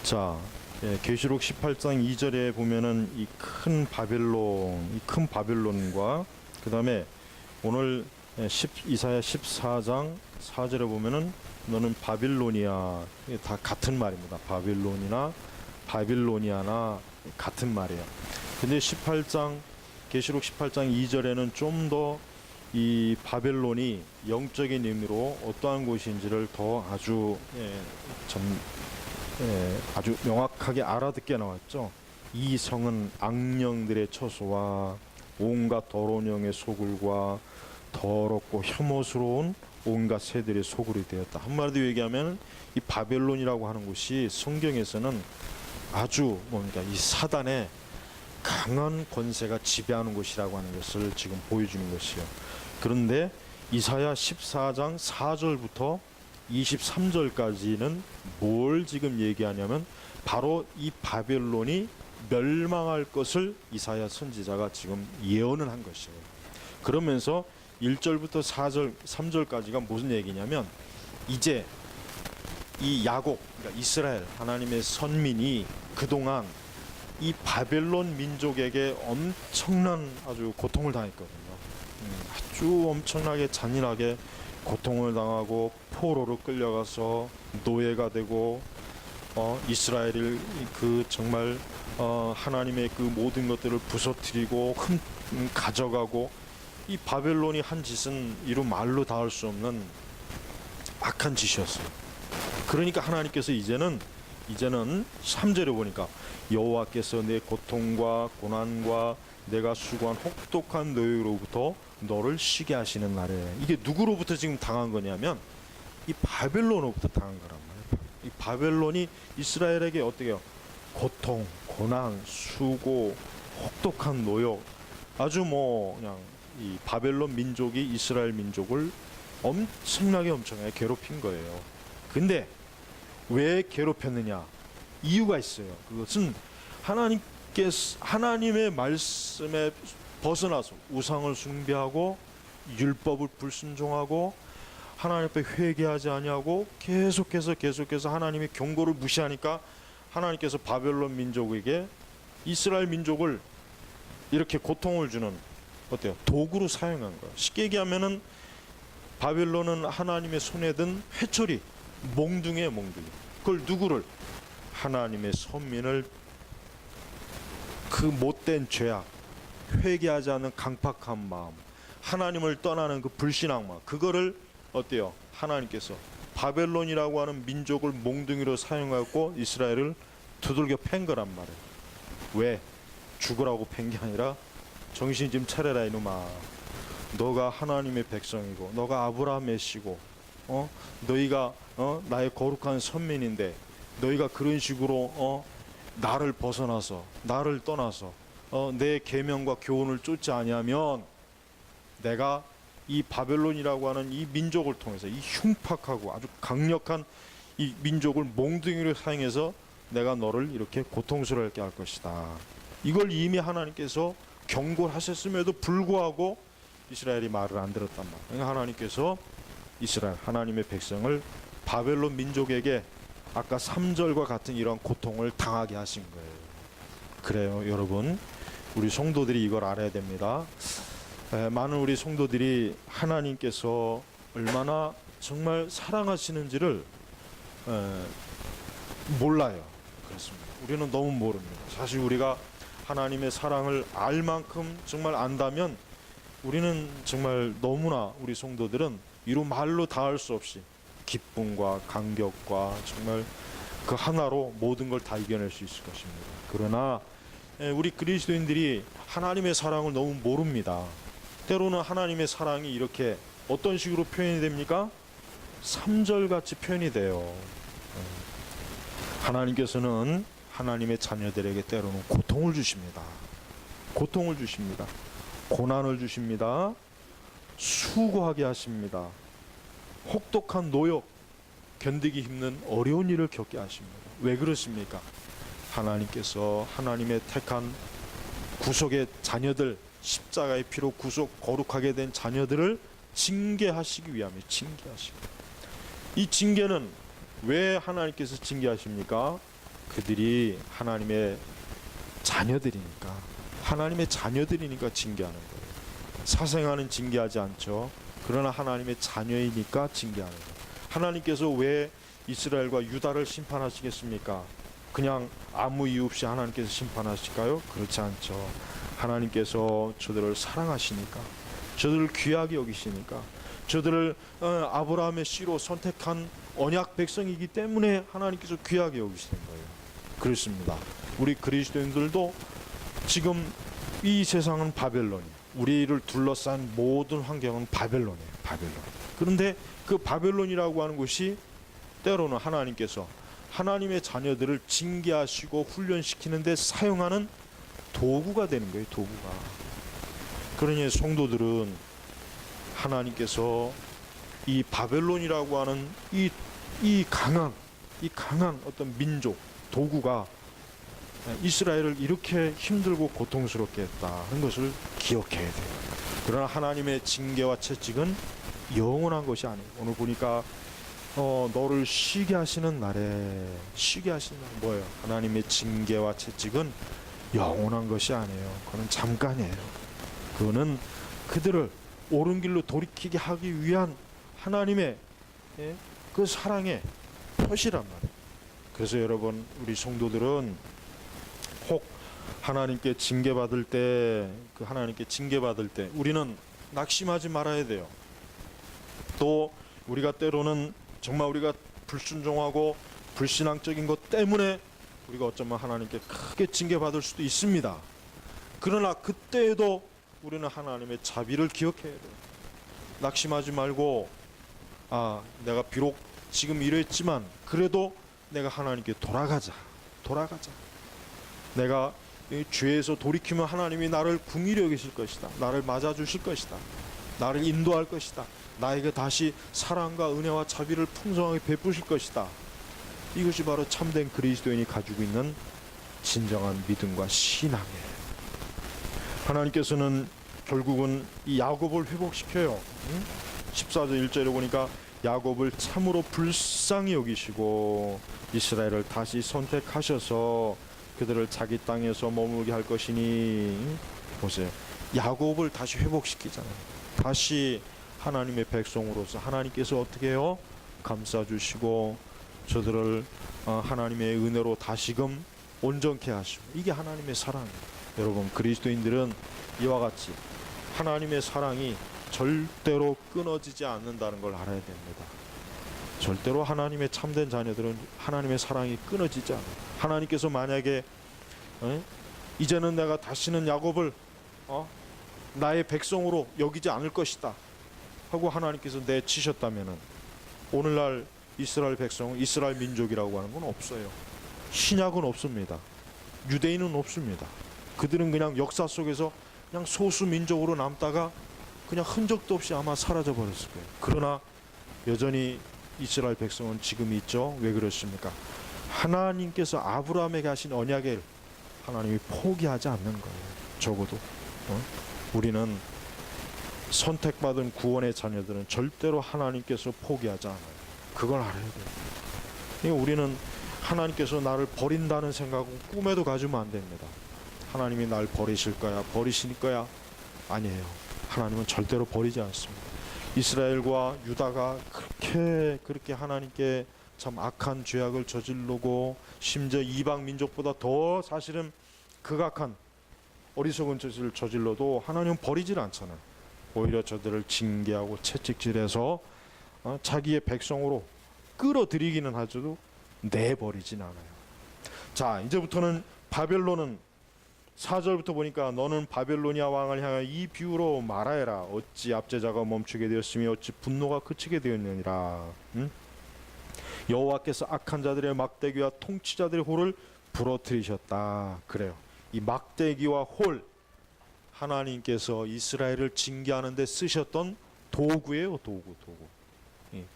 자, 계시록 18장 2절에 보면은 이 큰 바벨론과 그 다음에 오늘 이사야 14장 4절에 보면은 너는 바빌론이야. 이게 다 같은 말입니다. 바빌론이나 바빌로니아나 같은 말이에요. 근데 계시록 18장 2절에는 좀 더 이 바벨론이 영적인 의미로 어떠한 곳인지를 더 아주 명확하게 알아듣게 나왔죠. 이 성은 악령들의 처소와 온갖 더러운 영의 소굴과 더럽고 혐오스러운 온갖 새들의 소굴이 되었다. 한마디로 얘기하면 이 바벨론이라고 하는 곳이 성경에서는 아주 이 사단의 강한 권세가 지배하는 곳이라고 하는 것을 지금 보여주는 것이요. 그런데 이사야 14장 4절부터 23절까지는 뭘 지금 얘기하냐면 바로 이 바벨론이 멸망할 것을 이사야 선지자가 지금 예언을 한 것이에요. 그러면서 1절부터 4절, 3절까지가 무슨 얘기냐면 이제 이 야곱, 그러니까 이스라엘 하나님의 선민이 그동안 이 바벨론 민족에게 엄청난 아주 고통을 당했거든요. 아주 엄청나게 잔인하게 고통을 당하고 포로로 끌려가서 노예가 되고 이스라엘을 정말 하나님의 그 모든 것들을 부서뜨리고 가져가고 이 바벨론이 한 짓은 이루 말로 닿을 수 없는 악한 짓이었어요. 그러니까 하나님께서 이제는 3절에 보니까 여호와께서 내 고통과 고난과 내가 수고한 혹독한 노예로부터 너를 쉬게 하시는 날에, 이게 누구로부터 지금 당한 거냐면 이 바벨론으로부터 당한 거란 말이에요. 이 바벨론이 이스라엘에게 어떻게 해요? 고통, 고난, 수고, 혹독한 노역, 아주 그냥 이 바벨론 민족이 이스라엘 민족을 엄청나게 괴롭힌 거예요. 근데 왜 괴롭혔느냐? 이유가 있어요. 그것은 하나님의 말씀에 벗어나서 우상을 숭배하고 율법을 불순종하고 하나님 앞에 회개하지 아니하고 계속해서 하나님의 경고를 무시하니까 하나님께서 바벨론 민족에게 이스라엘 민족을 이렇게 고통을 주는 도구로 사용한 거예요. 쉽게 얘기하면은 바벨론은 하나님의 손에 든 회초리, 몽둥이에요, 몽둥이. 그걸 누구를? 하나님의 선민을 그 못된 죄악, 회개하지 않는 강팍한 마음, 하나님을 떠나는 그 불신앙 마음, 그거를 하나님께서 바벨론이라고 하는 민족을 몽둥이로 사용하고 이스라엘을 두들겨 팬 거란 말이에요. 왜? 죽으라고 팬 게 아니라 정신 좀 차려라 이놈아. 너가 하나님의 백성이고 너가 아브라함의 씨고 너희가 나의 거룩한 선민인데 너희가 그런 식으로 나를 벗어나서 나를 떠나서 내 계명과 교훈을 쫓지 아니하면 내가 이 바벨론이라고 하는 이 민족을 통해서 이 흉팍하고 아주 강력한 이 민족을 몽둥이로 사용해서 내가 너를 이렇게 고통스럽게 할 것이다. 이걸 이미 하나님께서 경고를 하셨음에도 불구하고 이스라엘이 말을 안 들었단 말이에요. 그러니까 하나님께서 이스라엘 하나님의 백성을 바벨론 민족에게 아까 3절과 같은 이런 고통을 당하게 하신 거예요. 그래요, 여러분. 우리 성도들이 이걸 알아야 됩니다. 많은 우리 성도들이 하나님께서 얼마나 정말 사랑하시는지를 몰라요. 그렇습니다. 우리는 너무 모릅니다. 사실 우리가 하나님의 사랑을 알 만큼 정말 안다면 우리는 정말 너무나 우리 성도들은 이루 말로 닿을 수 없이 기쁨과 감격과 정말 그 하나로 모든 걸 다 이겨낼 수 있을 것입니다. 그러나 우리 그리스도인들이 하나님의 사랑을 너무 모릅니다. 때로는 하나님의 사랑이 이렇게 어떤 식으로 표현이 됩니까? 3절같이 표현이 돼요. 하나님께서는 하나님의 자녀들에게 때로는 고통을 주십니다. 고통을 주십니다. 고난을 주십니다. 수고하게 하십니다. 혹독한 노역, 견디기 힘든 어려운 일을 겪게 하십니다. 왜 그러십니까? 하나님께서 하나님의 택한 구속의 자녀들, 십자가의 피로 구속 거룩하게 된 자녀들을 징계하시기 위함에 징계하십니다. 이 징계는 왜 하나님께서 징계하십니까? 그들이 하나님의 자녀들이니까, 하나님의 자녀들이니까 징계하는 거예요. 사생아는 징계하지 않죠. 그러나 하나님의 자녀이니까 징계하는 거예요. 하나님께서 왜 이스라엘과 유다를 심판하시겠습니까? 그냥 아무 이유 없이 하나님께서 심판하실까요? 그렇지 않죠. 하나님께서 저들을 사랑하시니까, 저들을 귀하게 여기시니까, 저들을 아브라함의 씨로 선택한 언약 백성이기 때문에 하나님께서 귀하게 여기시는 거예요. 그렇습니다. 우리 그리스도인들도 지금 이 세상은 바벨론이에요. 우리를 둘러싼 모든 환경은 바벨론이에요. 바벨론. 그런데 그 바벨론이라고 하는 것이 때로는 하나님께서 하나님의 자녀들을 징계하시고 훈련시키는 데 사용하는 도구가 되는 거예요. 도구가. 그러니 성도들은 하나님께서 이 바벨론이라고 하는 이 강한 어떤 민족, 도구가 이스라엘을 이렇게 힘들고 고통스럽게 했다는 것을 기억해야 돼요. 그러나 하나님의 징계와 채찍은 영원한 것이 아니에요. 오늘 보니까 너를 쉬게 하시는 날에, 쉬게 하시는 날 뭐예요? 하나님의 징계와 채찍은 영원한 것이 아니에요. 그건 잠깐이에요. 그거는 그들을 옳은 길로 돌이키게 하기 위한 하나님의 그 사랑의 표시란 말이에요. 그래서 여러분, 우리 성도들은 혹 하나님께 징계받을 때, 그 하나님께 징계받을 때 우리는 낙심하지 말아야 돼요. 또 우리가 때로는 정말 우리가 불순종하고 불신앙적인 것 때문에 우리가 어쩌면 하나님께 크게 징계받을 수도 있습니다. 그러나 그때에도 우리는 하나님의 자비를 기억해야 돼요. 낙심하지 말고, 내가 비록 지금 이랬지만 그래도 내가 하나님께 돌아가자. 내가 죄에서 돌이키면 하나님이 나를 긍휼히 여기실 것이다. 나를 맞아주실 것이다. 나를 인도할 것이다. 나에게 다시 사랑과 은혜와 자비를 풍성하게 베푸실 것이다. 이것이 바로 참된 그리스도인이 가지고 있는 진정한 믿음과 신앙이에요. 하나님께서는 결국은 이 야곱을 회복시켜요. 14절 1절에 보니까 야곱을 참으로 불쌍히 여기시고 이스라엘을 다시 선택하셔서 그들을 자기 땅에서 머물게 할 것이니, 보세요. 야곱을 다시 회복시키잖아요. 다시 하나님의 백성으로서 하나님께서 어떻게 해요? 감싸주시고 저들을 하나님의 은혜로 다시금 온전케 하시고, 이게 하나님의 사랑이에요. 여러분, 그리스도인들은 이와 같이 하나님의 사랑이 절대로 끊어지지 않는다는 걸 알아야 됩니다. 절대로 하나님의 참된 자녀들은 하나님의 사랑이 끊어지지 않아요. 하나님께서 만약에 이제는 내가 다시는 야곱을 나의 백성으로 여기지 않을 것이다 하고 하나님께서 내치셨다면은, 오늘날 이스라엘 백성은, 이스라엘 민족이라고 하는 건 없어요. 신약은 없습니다. 유대인은 없습니다. 그들은 그냥 역사 속에서 그냥 소수 민족으로 남다가 그냥 흔적도 없이 아마 사라져 버렸을 거예요. 그러나 여전히 이스라엘 백성은 지금 있죠. 왜 그렇습니까? 하나님께서 아브라함에게 하신 언약을 하나님이 포기하지 않는 거예요. 적어도 우리는 선택받은 구원의 자녀들은 절대로 하나님께서 포기하지 않아요. 그걸 알아야 돼요. 우리는 하나님께서 나를 버린다는 생각은 꿈에도 가지면 안 됩니다. 하나님이 날 버리실 거야, 버리실 거야? 아니에요. 하나님은 절대로 버리지 않습니다. 이스라엘과 유다가 그렇게 하나님께 참 악한 죄악을 저지르고, 심지어 이방 민족보다 더 사실은 극악한 어리석은 짓을 저질러도 하나님은 버리질 않잖아요. 오히려 저들을 징계하고 채찍질해서 자기의 백성으로 끌어들이기는 하죠. 내버리진 않아요. 자, 이제부터는 바벨론은 4절부터 보니까 너는 바벨로니아 왕을 향하여 이 비유로 말하여라. 어찌 압제자가 멈추게 되었으며 어찌 분노가 그치게 되었느니라. 여호와께서 악한 자들의 막대기와 통치자들의 홀을 부러뜨리셨다. 그래요. 이 막대기와 홀, 하나님께서 이스라엘을 징계하는 데 쓰셨던 도구예요. 도구.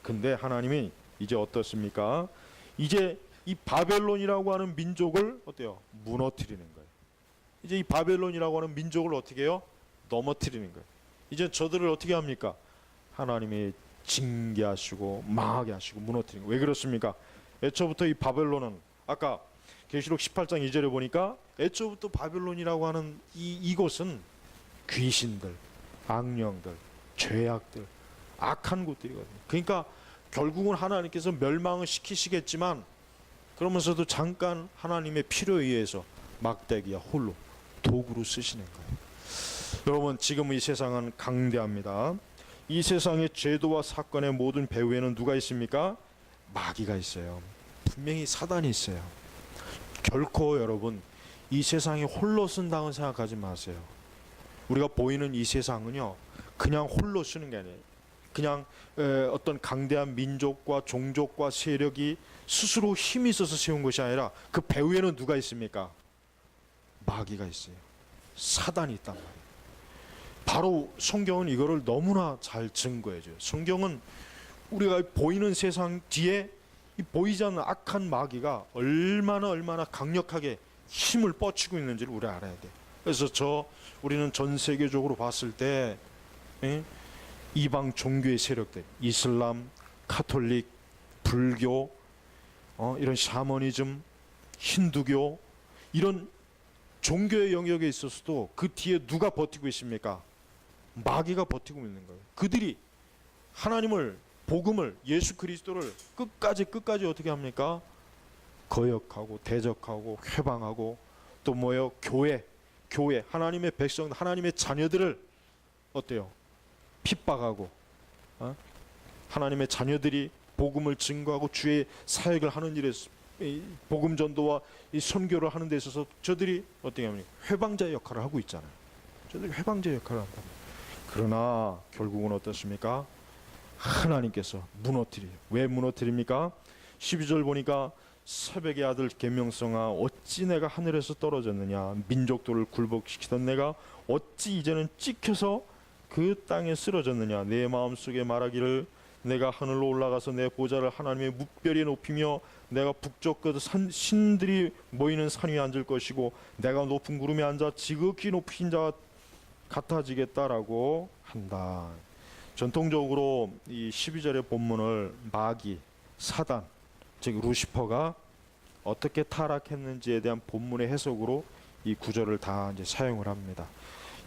근데 하나님이 이제 어떻습니까? 이제 이 바벨론이라고 하는 민족을 어때요? 무너뜨리는 거예요. 이제 이 바벨론이라고 하는 민족을 어떻게 해요? 넘어뜨리는 거예요. 이제 저들을 어떻게 합니까? 하나님이 징계하시고 망하게 하시고 무너뜨리는 거예요. 왜 그렇습니까? 애초부터 이 바벨론은 아까 계시록 18장 2절에 보니까 애초부터 바벨론이라고 하는 이곳은 귀신들, 악령들, 죄악들, 악한 곳들이거든요. 그러니까 결국은 하나님께서 멸망을 시키시겠지만 그러면서도 잠깐 하나님의 필요에 의해서 막대기야 홀로 도구로 쓰시는 거예요. 여러분, 지금 이 세상은 강대합니다. 이 세상의 제도와 사건의 모든 배후에는 누가 있습니까? 마귀가 있어요. 분명히 사단이 있어요. 결코 여러분 이 세상이 홀로 쓴다고 생각하지 마세요. 우리가 보이는 이 세상은요 그냥 홀로 쓰는 게 아니에요. 그냥 어떤 강대한 민족과 종족과 세력이 스스로 힘이 있어서 세운 것이 아니라 그 배후에는 누가 있습니까? 마귀가 있어요. 사단이 있단 말이에요. 바로 성경은 이거를 너무나 잘 증거해줘요. 성경은 우리가 보이는 세상 뒤에 이 보이지 않는 악한 마귀가 얼마나 강력하게 힘을 뻗치고 있는지를 우리가 알아야 돼요. 그래서 우리는 전 세계적으로 봤을 때 이방 종교의 세력들, 이슬람, 카톨릭, 불교, 이런 샤머니즘, 힌두교, 이런 종교의 영역에 있어서도 그 뒤에 누가 버티고 있습니까? 마귀가 버티고 있는 거예요. 그들이 하나님을, 복음을, 예수 그리스도를 끝까지 어떻게 합니까? 거역하고 대적하고 회방하고, 또 뭐예요? 교회 하나님의 백성, 하나님의 자녀들을 어때요? 핍박하고, 하나님의 자녀들이 복음을 증거하고 주의 사역을 하는 일에 복음 전도와 이 선교를 하는 데 있어서 저들이 어떻게 하면 회방자의 역할을 하고 있잖아요. 저들이 회방자의 역할을 한다. 그러나 결국은 어떻습니까? 하나님께서 무너뜨려요. 왜 무너뜨립니까? 12절 보니까 새벽의 아들 계명성아 어찌 내가 하늘에서 떨어졌느냐, 민족들을 굴복시키던 내가 어찌 이제는 찍혀서 그 땅에 쓰러졌느냐. 내 마음속에 말하기를 내가 하늘로 올라가서 내 보좌를 하나님의 뭇별에 높이며 내가 북쪽 끝 신들이 모이는 산 위에 앉을 것이고 내가 높은 구름에 앉아 지극히 높인 자 같아지겠다라고 한다. 전통적으로 이 12절의 본문을 마귀, 사단, 즉 루시퍼가 어떻게 타락했는지에 대한 본문의 해석으로 이 구절을 다 이제 사용을 합니다.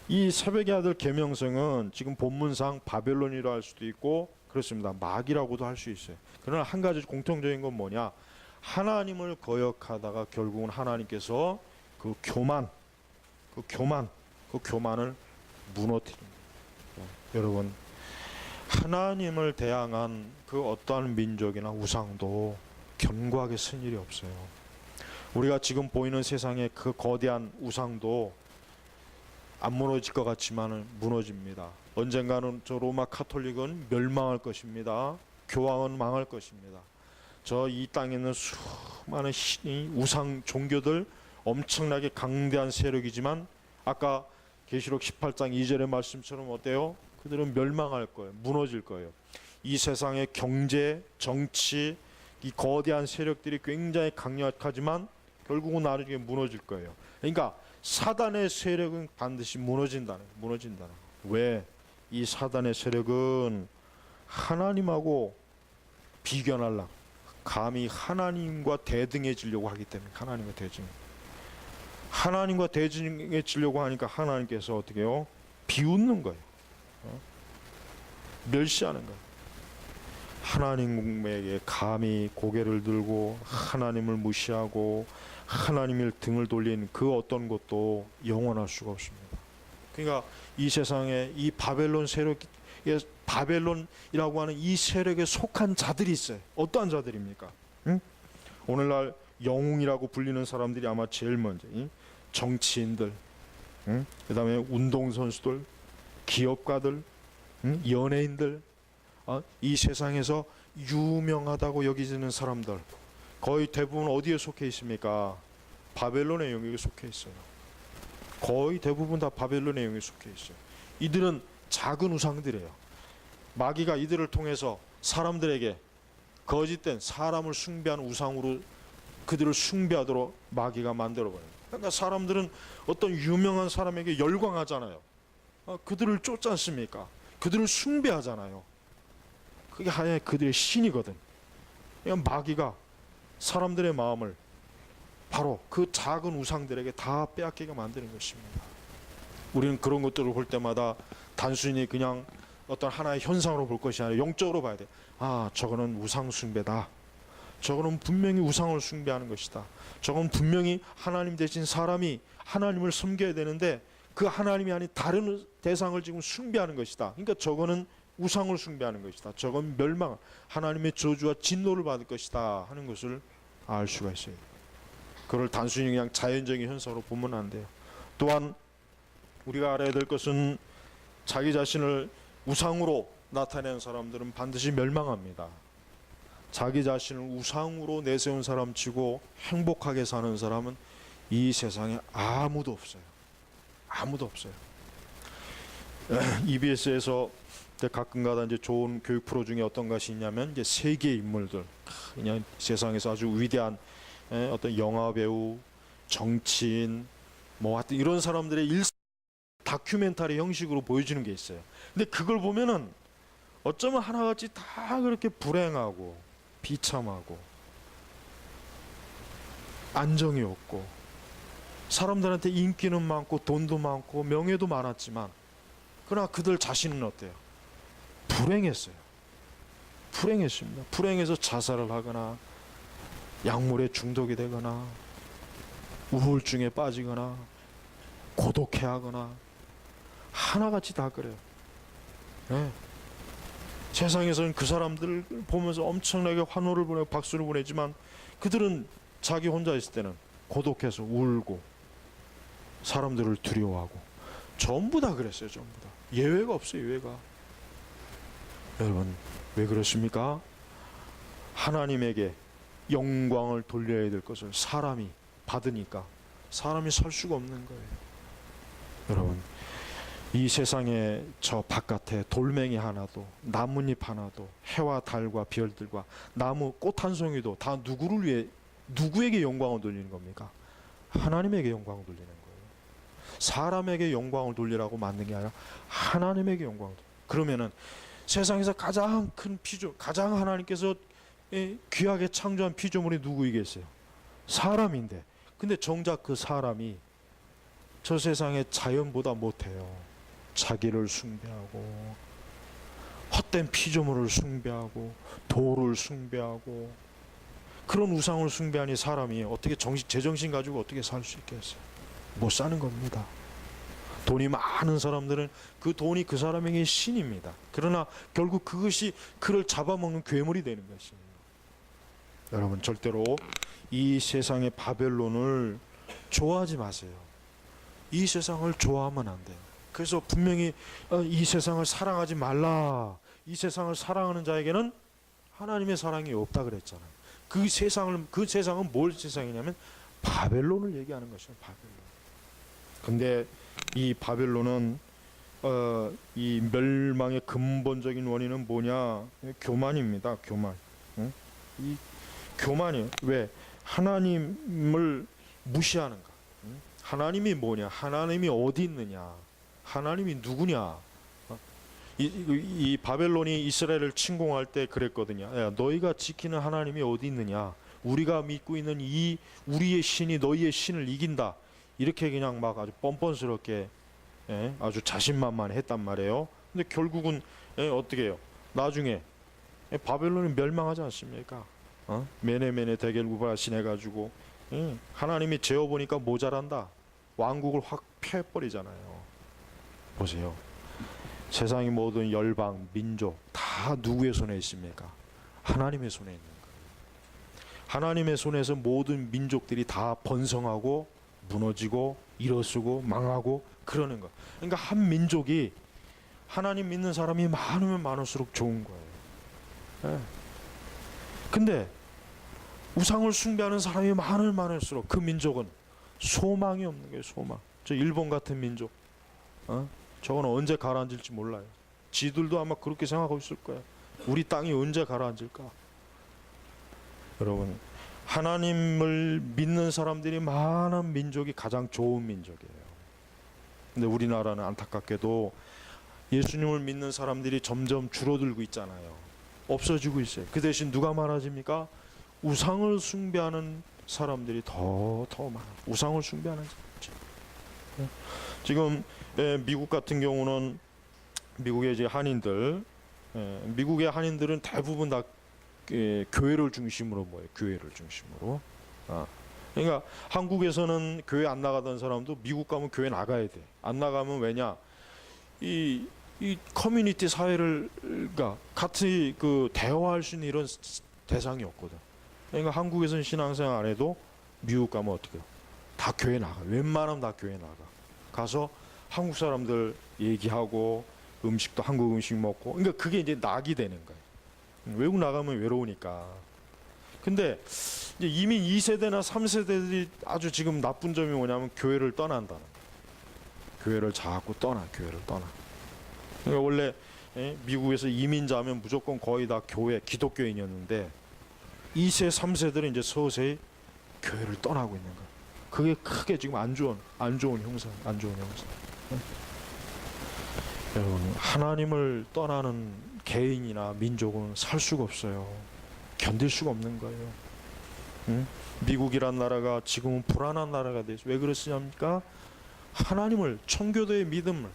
이 새벽의 아들 계명성은 지금 본문상 바벨론이라 할 수도 있고 그렇습니다. 마귀라고도 할 수 있어요. 그러나 한 가지 공통적인 건 뭐냐? 하나님을 거역하다가 결국은 하나님께서 그 교만을 무너뜨립니다. 여러분, 하나님을 대항한 그 어떠한 민족이나 우상도 견고하게 쓴 일이 없어요. 우리가 지금 보이는 세상의 그 거대한 우상도 안 무너질 것 같지만 무너집니다. 언젠가는 저 로마 카톨릭은 멸망할 것입니다. 교황은 망할 것입니다. 저 이 땅에 있는 수많은 우상 종교들 엄청나게 강대한 세력이지만 아까 계시록 18장 2절의 말씀처럼 어때요? 그들은 멸망할 거예요. 무너질 거예요. 이 세상의 경제, 정치, 이 거대한 세력들이 굉장히 강력하지만 결국은 나중에 무너질 거예요. 그러니까 사단의 세력은 반드시 무너진다는 거예요. 왜? 이 사단의 세력은 하나님하고 비견하려고, 감히 하나님과 대등해지려고 하기 때문에 하나님과 대등해지려고 하니까 하나님께서 어떻게 해요? 비웃는 거예요. 멸시하는 거예요. 하나님에게 감히 고개를 들고 하나님을 무시하고 하나님의 등을 돌린 그 어떤 것도 영원할 수가 없습니다. 그러니까 이 세상에 이 바벨론 세력에, 바벨론이라고 하는 이 세력에 속한 자들이 있어요. 어떠한 자들입니까? 오늘날 영웅이라고 불리는 사람들이 아마 제일 먼저 정치인들, 그 다음에 운동선수들, 기업가들, 연예인들, 이 세상에서 유명하다고 여기지는 사람들 거의 대부분 어디에 속해 있습니까? 바벨론의 영역에 속해 있어요. 거의 대부분 다 바벨론의 영역에 속해 있어요. 이들은 작은 우상들이에요. 마귀가 이들을 통해서 사람들에게 거짓된 사람을 숭배하는 우상으로 그들을 숭배하도록 마귀가 만들어버려요. 그러니까 사람들은 어떤 유명한 사람에게 열광하잖아요. 그들을 쫓지 않습니까? 그들을 숭배하잖아요. 그게 하나의 그들의 신이거든. 그러니까 마귀가 사람들의 마음을 바로 그 작은 우상들에게 다 빼앗기게 만드는 것입니다. 우리는 그런 것들을 볼 때마다 단순히 그냥 어떤 하나의 현상으로 볼 것이 아니라 영적으로 봐야 돼. 아, 저거는 우상 숭배다. 저거는 분명히 우상을 숭배하는 것이다. 저건 분명히 하나님 대신 사람이 하나님을 섬겨야 되는데 그 하나님이 아닌 다른 대상을 지금 숭배하는 것이다. 그러니까 저거는 우상을 숭배하는 것이다. 저건 멸망, 하나님의 저주와 진노를 받을 것이다 하는 것을 알 수가 있어요. 그걸 단순히 그냥 자연적인 현상으로 보면 안 돼요. 또한 우리가 알아야 될 것은 자기 자신을 우상으로 나타내는 사람들은 반드시 멸망합니다. 자기 자신을 우상으로 내세운 사람 치고 행복하게 사는 사람은 이 세상에 아무도 없어요. 아무도 없어요. EBS에서 가끔가다 이제 좋은 교육 프로 중에 어떤 것이 있냐면 이제 세계 인물들, 그냥 세상에서 아주 위대한 어떤 영화 배우, 정치인, 뭐 하여튼 이런 사람들의 다큐멘터리 형식으로 보여주는 게 있어요. 근데 그걸 보면은 어쩌면 하나같이 다 그렇게 불행하고 비참하고 안정이 없고 사람들한테 인기는 많고 돈도 많고 명예도 많았지만 그러나 그들 자신은 어때요? 불행했어요. 불행했습니다. 불행해서 자살을 하거나 약물에 중독이 되거나 우울증에 빠지거나 고독해하거나 하나같이 다 그래요. 네. 세상에서는 그 사람들을 보면서 엄청나게 환호를 보내고 박수를 보내지만 그들은 자기 혼자 있을 때는 고독해서 울고 사람들을 두려워하고 전부 다 그랬어요. 전부 다. 예외가 없어요. 예외가. 여러분 왜 그렇습니까? 하나님에게 영광을 돌려야 될 것을 사람이 받으니까 사람이 설 수가 없는 거예요. 여러분 이 세상에 저 바깥에 돌멩이 하나도 나뭇잎 하나도 해와 달과 별들과 나무 꽃 한 송이도 다 누구를 위해 누구에게 영광을 돌리는 겁니까? 하나님에게 영광을 돌리는 거예요. 사람에게 영광을 돌리라고 만든 게 아니라 하나님에게 영광을. 그러면은 세상에서 가장 큰 피조, 가장 하나님께서 귀하게 창조한 피조물이 누구이겠어요? 사람인데, 근데 정작 그 사람이 저 세상의 자연보다 못해요. 자기를 숭배하고 헛된 피조물을 숭배하고 돌을 숭배하고 그런 우상을 숭배하니 사람이 어떻게 제정신 가지고 어떻게 살 수 있겠어요? 못 사는 겁니다. 돈이 많은 사람들은 그 돈이 그 사람에게 신입니다. 그러나 결국 그것이 그를 잡아먹는 괴물이 되는 것입니다. 여러분 절대로 이 세상의 바벨론을 좋아하지 마세요. 이 세상을 좋아하면 안 돼요. 그래서 분명히 이 세상을 사랑하지 말라. 이 세상을 사랑하는 자에게는 하나님의 사랑이 없다 그랬잖아요. 그 세상은 뭘 세상이냐면 바벨론을 얘기하는 것이에요. 바벨론. 근데 이 바벨론은 이 멸망의 근본적인 원인은 뭐냐? 교만입니다. 교만. 응? 이 교만이에요. 왜? 하나님을 무시하는가? 응? 하나님이 뭐냐? 하나님이 어디 있느냐? 하나님이 누구냐? 이 바벨론이 이스라엘을 침공할 때 그랬거든요. 야, 너희가 지키는 하나님이 어디 있느냐? 우리가 믿고 있는 이 우리의 신이 너희의 신을 이긴다. 이렇게 그냥 막 아주 뻔뻔스럽게 아주 자신만만했단 말이에요. 근데 결국은 어떻게 해요? 나중에 바벨론이 멸망하지 않습니까? 메네메네 대겔 우바신 해가지고 하나님이 재어보니까 모자란다. 왕국을 확 펴버리잖아요. 보세요. 세상의 모든 열방, 민족 다 누구의 손에 있습니까? 하나님의 손에 있는 거예요. 하나님의 손에서 모든 민족들이 다 번성하고 무너지고 일어서고 망하고 그러는 거예요. 그러니까 한 민족이 하나님 믿는 사람이 많으면 많을수록 좋은 거예요. 근데 우상을 숭배하는 사람이 많을수록 그 민족은 소망이 없는 거예요. 소망. 저 일본 같은 민족 저건 언제 가라앉을지 몰라요. 지들도 아마 그렇게 생각하고 있을 거예요. 우리 땅이 언제 가라앉을까? 여러분 하나님을 믿는 사람들이 많은 민족이 가장 좋은 민족이에요. 근데 우리나라는 안타깝게도 예수님을 믿는 사람들이 점점 줄어들고 있잖아요. 없어지고 있어요. 그 대신 누가 많아집니까? 우상을 숭배하는 사람들이 더 많아. 우상을 숭배하는 사람들. 지금 미국 같은 경우는 미국의 이제 한인들, 미국의 한인들은 대부분 다 교회를 중심으로 모여요. 교회를 중심으로. 그러니까 한국에서는 교회 안 나가던 사람도 미국 가면 교회 나가야 돼. 안 나가면 왜냐? 이 커뮤니티 사회를 그러니까 같이 그 대화할 수 있는 이런 대상이 없거든. 그러니까 한국에서는 신앙생활 안 해도 미국 가면 어떻게 해요? 다 교회 나가. 웬만하면 다 교회 나가. 가서 한국 사람들 얘기하고 음식도 한국 음식 먹고. 그러니까 그게 이제 낙이 되는 거예요. 외국 나가면 외로우니까. 근데 이제 이미 2세대나 3세대들이 아주 지금 나쁜 점이 뭐냐면 교회를 떠난다는 거예요. 교회를 자꾸 떠나. 교회를 떠나. 그러니까 원래 미국에서 이민자면 무조건 거의 다 교회, 기독교인이었는데 2세, 3세들은 이제 서서히 교회를 떠나고 있는 거예요. 그게 크게 지금 안 좋은 형상, 안 좋은 형상. 여러분, 하나님을 떠나는 개인이나 민족은 살 수가 없어요. 견딜 수가 없는 거예요. 미국이란 나라가 지금은 불안한 나라가 돼서 왜 그렇습니까? 하나님을, 청교도의 믿음을,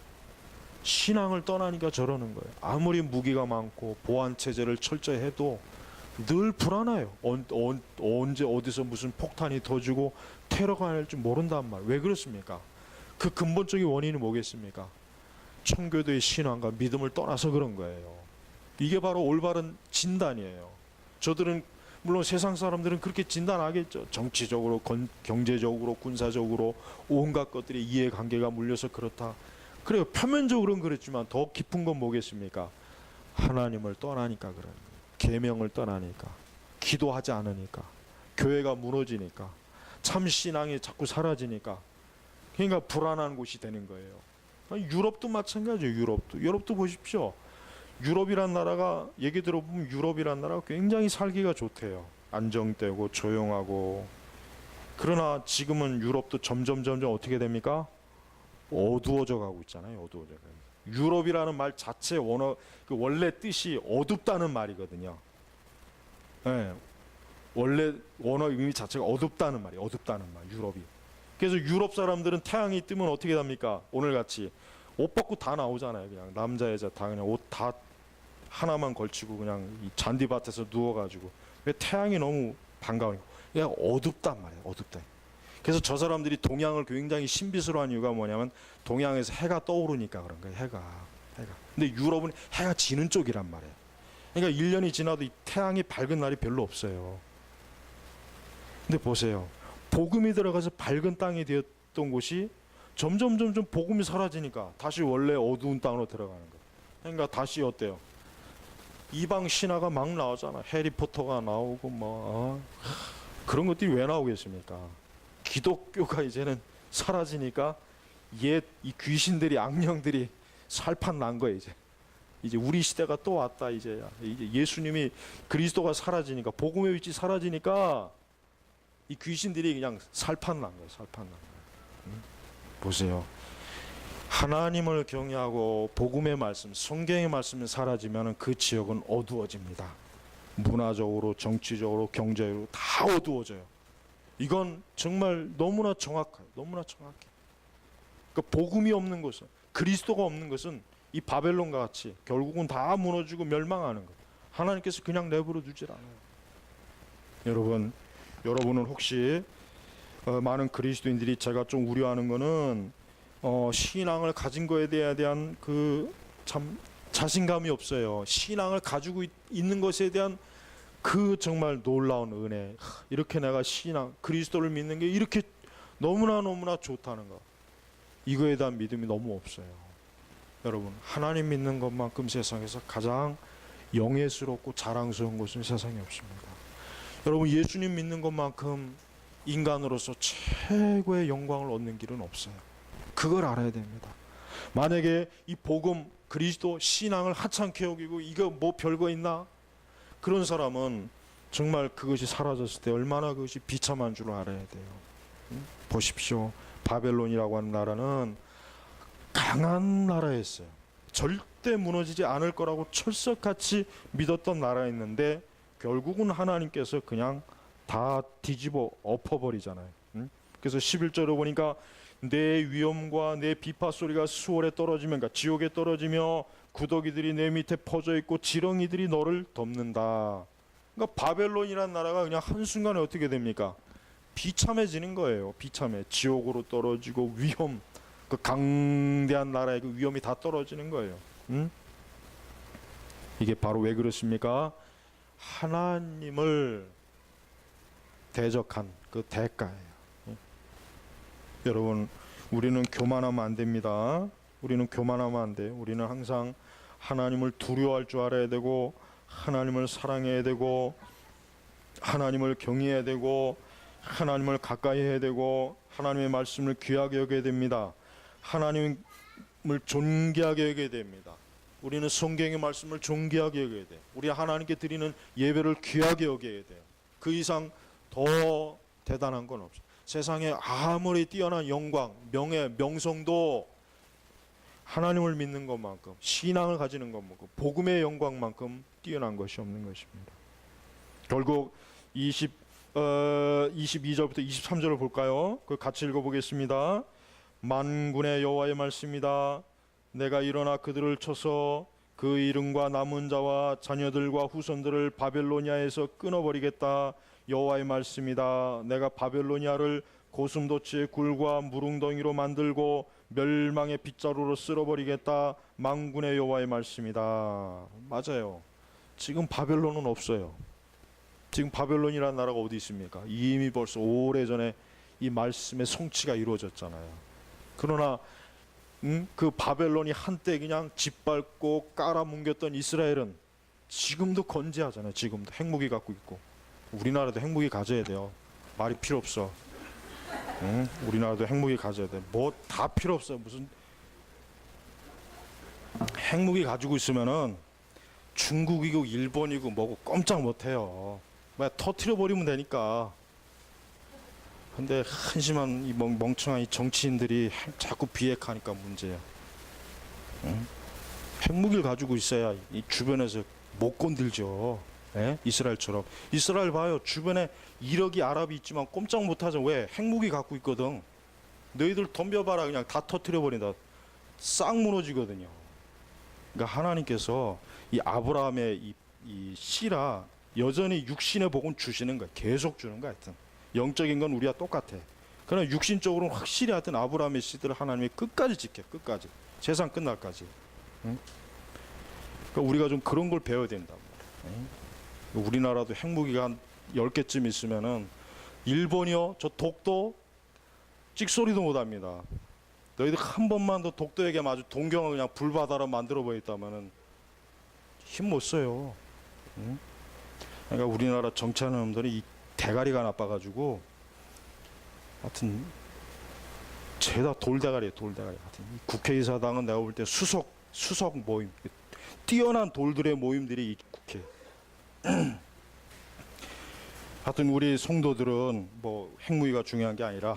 신앙을 떠나니까 저러는 거예요. 아무리 무기가 많고 보안 체제를 철저히 해도 늘 불안해요. 언제 어디서 무슨 폭탄이 터지고 테러가 날지 모른단 말이에요. 왜 그렇습니까? 그 근본적인 원인이 뭐겠습니까? 청교도의 신앙과 믿음을 떠나서 그런 거예요. 이게 바로 올바른 진단이에요. 저들은 물론 세상 사람들은 그렇게 진단하겠죠. 정치적으로, 경제적으로, 군사적으로 온갖 것들이 이해관계가 물려서 그렇다. 그래요. 표면적으로는 그렇지만 더 깊은 건 뭐겠습니까? 하나님을 떠나니까 그래요. 계명을 떠나니까, 기도하지 않으니까, 교회가 무너지니까, 참 신앙이 자꾸 사라지니까, 그러니까 불안한 곳이 되는 거예요. 유럽도 마찬가지예요. 유럽도 보십시오. 유럽이란 나라가 얘기 들어보면 유럽이란 나라가 굉장히 살기가 좋대요. 안정되고 조용하고. 그러나 지금은 유럽도 점점 어떻게 됩니까? 어두워져 가고 있잖아요. 어두워져 가고. 유럽이라는 말 자체 원래 뜻이 어둡다는 말이거든요. 네. 원래 원어 의미 자체가 어둡다는 말이에요. 어둡다는 말, 유럽이. 그래서 유럽 사람들은 태양이 뜨면 어떻게 합니까? 오늘같이 옷 벗고 다 나오잖아요. 그냥 남자 여자 다 그냥 옷 다 하나만 걸치고 그냥 이 잔디밭에서 누워가지고. 태양이 너무 반가우니까 그냥 어둡단 말이에요. 어둡다. 그래서 저 사람들이 동양을 굉장히 신비스러워한 이유가 뭐냐면 동양에서 해가 떠오르니까 그런 거예요. 해가. 근데 유럽은 해가 지는 쪽이란 말이에요. 그러니까 1년이 지나도 이 태양이 밝은 날이 별로 없어요. 근데 보세요. 복음이 들어가서 밝은 땅이 되었던 곳이 점점 복음이 사라지니까 다시 원래 어두운 땅으로 들어가는 거예요. 그러니까 다시 어때요? 이방 신화가 막 나오잖아. 해리포터가 나오고 그런 것들이 왜 나오겠습니까? 기독교가 이제는 사라지니까 이 귀신들이, 악령들이 살판 난 거예요. 이제 우리 시대가 또 왔다. 이제 예수님이, 그리스도가 사라지니까, 복음의 위치 사라지니까 이 귀신들이 그냥 살판 난 거예요. 보세요. 하나님을 경외하고 복음의 말씀, 성경의 말씀이 사라지면 그 지역은 어두워집니다. 문화적으로, 정치적으로, 경제적으로 다 어두워져요. 이건 정말 너무나 정확해요. 그러니까 복음이 없는 것은, 그리스도가 없는 것은 이 바벨론과 같이 결국은 다 무너지고 멸망하는 거예요. 하나님께서 그냥 내버려 두질 않아요. 여러분은 혹시 많은 그리스도인들이 제가 좀 우려하는 거는 신앙을 가진 거에 대한 그 참 자신감이 없어요. 신앙을 가지고 있는 것에 대한 그 정말 놀라운 은혜, 이렇게 내가 신앙, 그리스도를 믿는 게 이렇게 너무나 좋다는 거, 이거에 대한 믿음이 너무 없어요. 여러분, 하나님 믿는 것만큼 세상에서 가장 영예스럽고 자랑스러운 것은 세상에 없습니다. 여러분, 예수님 믿는 것만큼 인간으로서 최고의 영광을 얻는 길은 없어요. 그걸 알아야 됩니다. 만약에 이 복음, 그리스도, 신앙을 하찮게 여기고 이거 뭐 별거 있나? 그런 사람은 정말 그것이 사라졌을 때 얼마나 그것이 비참한 줄 알아야 돼요. 보십시오. 바벨론이라고 하는 나라는 강한 나라였어요. 절대 무너지지 않을 거라고 철석같이 믿었던 나라였는데 결국은 하나님께서 그냥 다 뒤집어 엎어버리잖아요. 응? 그래서 11절에 보니까 내 위엄과 내 비파 소리가 수월에 떨어지면, 그러니까 지옥에 떨어지며 구더기들이 내 밑에 퍼져 있고 지렁이들이 너를 덮는다. 그러니까 바벨론이라는 나라가 그냥 한순간에 어떻게 됩니까? 비참해지는 거예요. 비참해. 지옥으로 떨어지고 위험, 그 강대한 나라의 그 위험이 다 떨어지는 거예요. 응? 이게 바로 왜 그렇습니까? 하나님을 대적한 그 대가예요. 여러분, 우리는 교만하면 안 됩니다. 우리는 교만하면 안 돼요. 우리는 항상 하나님을 두려워할 줄 알아야 되고, 하나님을 사랑해야 되고, 하나님을 경외해야 되고, 하나님을 가까이 해야 되고, 하나님의 말씀을 귀하게 여겨야 됩니다. 하나님을 존귀하게 여겨야 됩니다. 우리는 성경의 말씀을 존귀하게 여겨야 돼요. 우리 하나님께 드리는 예배를 귀하게 여겨야 돼요. 그 이상 더 대단한 건 없어요. 세상에 아무리 뛰어난 영광, 명예, 명성도 하나님을 믿는 것만큼, 신앙을 가지는 것만큼, 복음의 영광만큼 뛰어난 것이 없는 것입니다. 결국 22절부터 23절을 볼까요? 그 같이 읽어보겠습니다. 만군의 여호와의 말씀이다. 내가 일어나 그들을 쳐서 그 이름과 남은 자와 자녀들과 후손들을 바벨로니아에서 끊어버리겠다. 여호와의 말씀이다. 내가 바벨로니아를 고슴도치의 굴과 무릉덩이로 만들고 멸망의 빗자루로 쓸어버리겠다. 만군의 여호와의 말씀이다. 맞아요. 지금 바벨론은 없어요. 지금 바벨론이라는 나라가 어디 있습니까? 이미 벌써 오래전에 이 말씀의 성취가 이루어졌잖아요. 그러나 그 바벨론이 한때 그냥 짓밟고 깔아뭉겼던 이스라엘은 지금도 건재하잖아요. 지금도 핵무기 갖고 있고. 우리나라도 핵무기 가져야 돼요. 말이 필요 없어. 우리나라도 핵무기 가져야 돼. 뭐 다 필요 없어. 무슨 핵무기 가지고 있으면은 중국이고 일본이고 뭐고 꼼짝 못해요. 뭐 터트려 버리면 되니까. 근데 한심한 이 멍청한 이 정치인들이 자꾸 비핵하니까 문제야. 핵무기를 가지고 있어야 이 주변에서 못 건들죠. 예? 이스라엘처럼. 이스라엘 봐요. 주변에 1억이 아랍이 있지만 꼼짝 못하죠. 왜? 핵무기 갖고 있거든. 너희들 덤벼봐라. 그냥 다 터트려 버린다. 싹 무너지거든요. 그러니까 하나님께서 이 아브라함의 이 씨라 여전히 육신의 복은 주시는 거야. 계속 주는 거야. 하여튼 영적인 건 우리와 똑같아. 그러나 육신적으로는 확실히 하여튼 아브라함의 씨들을 하나님이 끝까지 지켜. 끝까지. 세상 끝날까지. 응? 그러니까 우리가 좀 그런 걸 배워야 된다. 응? 우리나라도 핵무기가 한 10개쯤 있으면은 일본이요, 저 독도 찍소리도 못합니다. 너희들 한 번만 더 독도에게 마주 동경을 그냥 불바다로 만들어 버렸다면은 힘 못 써요. 응? 그러니까 우리나라 정치하는 놈들이 이 대가리가 나빠가지고 하여튼 죄다 돌대가리예요. 돌대가리. 하여튼 국회의사당은 내가 볼 때 수석 모임, 뛰어난 돌들의 모임들이 이 국회. 하여튼 우리 성도들은 뭐 핵무기가 중요한 게 아니라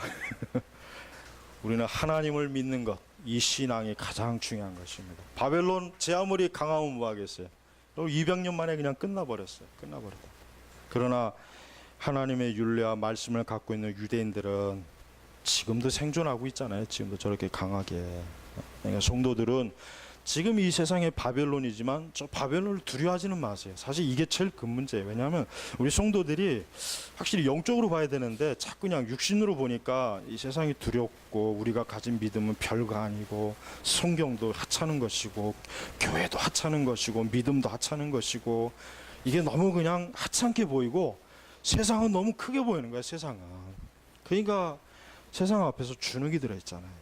우리는 하나님을 믿는 것, 이 신앙이 가장 중요한 것입니다. 바벨론 제 아무리 강하면 뭐 하겠어요. 200년 만에 그냥 끝나버렸어요. 끝나버렸다. 그러나 하나님의 율례와 말씀을 갖고 있는 유대인들은 지금도 생존하고 있잖아요. 지금도 저렇게 강하게. 그러니까 성도들은 지금 이 세상의 바벨론이지만 저 바벨론을 두려워하지는 마세요. 사실 이게 제일 큰 문제예요. 왜냐하면 우리 성도들이 확실히 영적으로 봐야 되는데 자꾸 그냥 육신으로 보니까 이 세상이 두렵고 우리가 가진 믿음은 별거 아니고 성경도 하찮은 것이고 교회도 하찮은 것이고 믿음도 하찮은 것이고 이게 너무 그냥 하찮게 보이고 세상은 너무 크게 보이는 거야. 세상은. 그러니까 세상 앞에서 주눅이 들어있잖아요.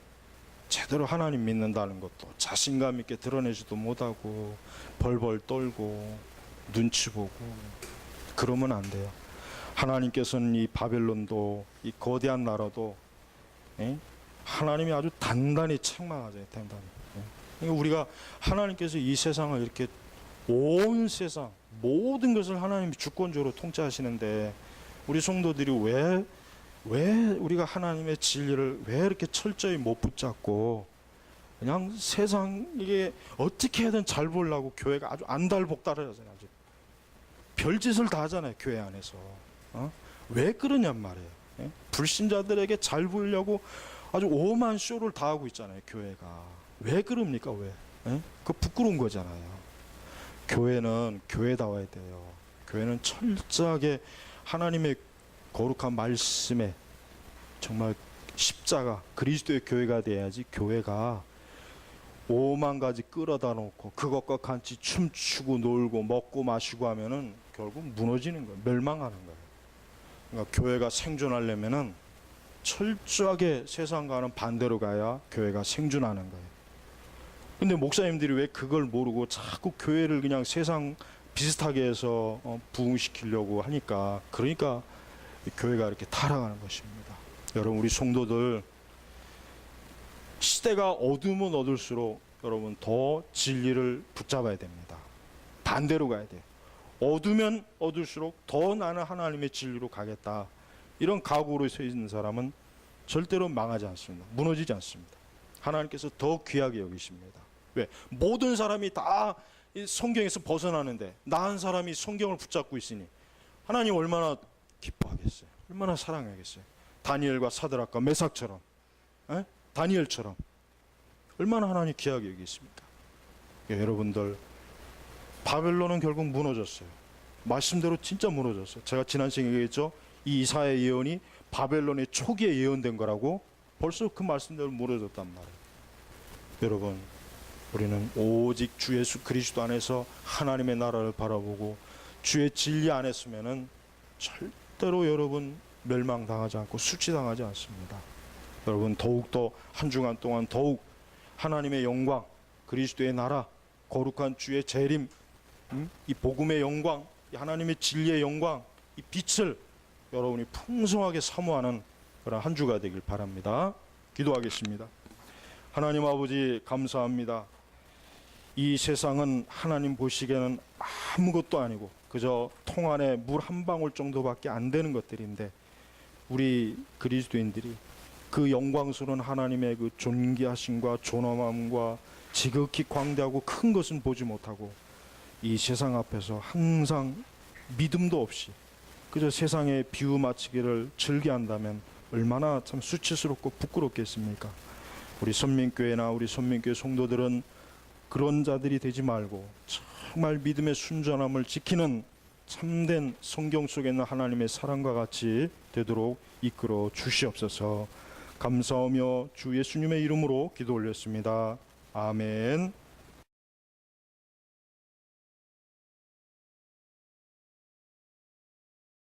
제대로 하나님 믿는다는 것도 자신감 있게 드러내지도 못하고 벌벌 떨고 눈치 보고 그러면 안 돼요. 하나님께서는 이 바벨론도 이 거대한 나라도 하나님이 아주 단단히 책망하잖아요. 단단히. 그러니까 우리가 하나님께서 이 세상을 이렇게 온 세상 모든 것을 하나님이 주권적으로 통치하시는데 우리 성도들이 왜 우리가 하나님의 진리를 왜 이렇게 철저히 못 붙잡고 그냥 세상 이게 어떻게 해야든 잘 보려고 교회가 아주 안달복달하잖아요. 아주 별짓을 다 하잖아요. 교회 안에서 왜 그러냔 말이에요. 예? 불신자들에게 잘 보이려고 아주 오만 쇼를 다 하고 있잖아요. 교회가 왜 그럽니까? 왜? 예? 그 부끄러운 거잖아요. 교회는 교회다워야 돼요. 교회는 철저하게 하나님의 거룩한 말씀에 정말 십자가 그리스도의 교회가 돼야지. 교회가 5만 가지 끌어다 놓고 그것과 같이 춤추고 놀고 먹고 마시고 하면은 결국 무너지는 거예요. 멸망하는 거예요. 그러니까 교회가 생존하려면은 철저하게 세상과는 반대로 가야 교회가 생존하는 거예요. 근데 목사님들이 왜 그걸 모르고 자꾸 교회를 그냥 세상 비슷하게 해서 부흥시키려고 하니까, 그러니까 교회가 이렇게 타락하는 것입니다. 여러분, 우리 성도들, 시대가 어두우면 어둘수록 여러분 더 진리를 붙잡아야 됩니다. 반대로 가야 돼요. 어두면 어둘수록 더 나는 하나님의 진리로 가겠다, 이런 각오로 서 있는 사람은 절대로 망하지 않습니다. 무너지지 않습니다. 하나님께서 더 귀하게 여기십니다. 왜? 모든 사람이 다 성경에서 벗어나는데 나 한 사람이 성경을 붙잡고 있으니 하나님 얼마나 기뻐하겠어요. 얼마나 사랑하겠어요. 다니엘과 사드락과 메삭처럼, 다니엘처럼 얼마나 하나님 귀하게 여기십니까? 여러분들, 바벨론은 결국 무너졌어요. 말씀대로 진짜 무너졌어요. 제가 지난 시간에 얘기했죠. 이 이사야 예언이 바벨론의 초기에 예언된 거라고. 벌써 그 말씀대로 무너졌단 말이에요. 여러분, 우리는 오직 주 예수 그리스도 안에서 하나님의 나라를 바라보고 주의 진리 안에 있으면은 절대로 여러분 멸망당하지 않고 수치당하지 않습니다. 여러분, 더욱더 한 주간 동안 더욱 하나님의 영광, 그리스도의 나라, 거룩한 주의 재림, 이 복음의 영광, 이 하나님의 진리의 영광, 이 빛을 여러분이 풍성하게 사모하는 그런 한 주가 되길 바랍니다. 기도하겠습니다. 하나님 아버지, 감사합니다. 이 세상은 하나님 보시기에는 아무것도 아니고 그저 통 안에 물 한 방울 정도밖에 안 되는 것들인데, 우리 그리스도인들이 그 영광스러운 하나님의 그 존귀하심과 존엄함과 지극히 광대하고 큰 것은 보지 못하고 이 세상 앞에서 항상 믿음도 없이 그저 세상의 비유 맞추기를 즐겨한다면 얼마나 참 수치스럽고 부끄럽겠습니까? 우리 선민교회나 우리 선민교회 성도들은 그런 자들이 되지 말고 정말 믿음의 순전함을 지키는 참된 성경 속에 있는 하나님의 사랑과 같이 되도록 이끌어 주시옵소서. 감사하며 주 예수님의 이름으로 기도 올렸습니다. 아멘.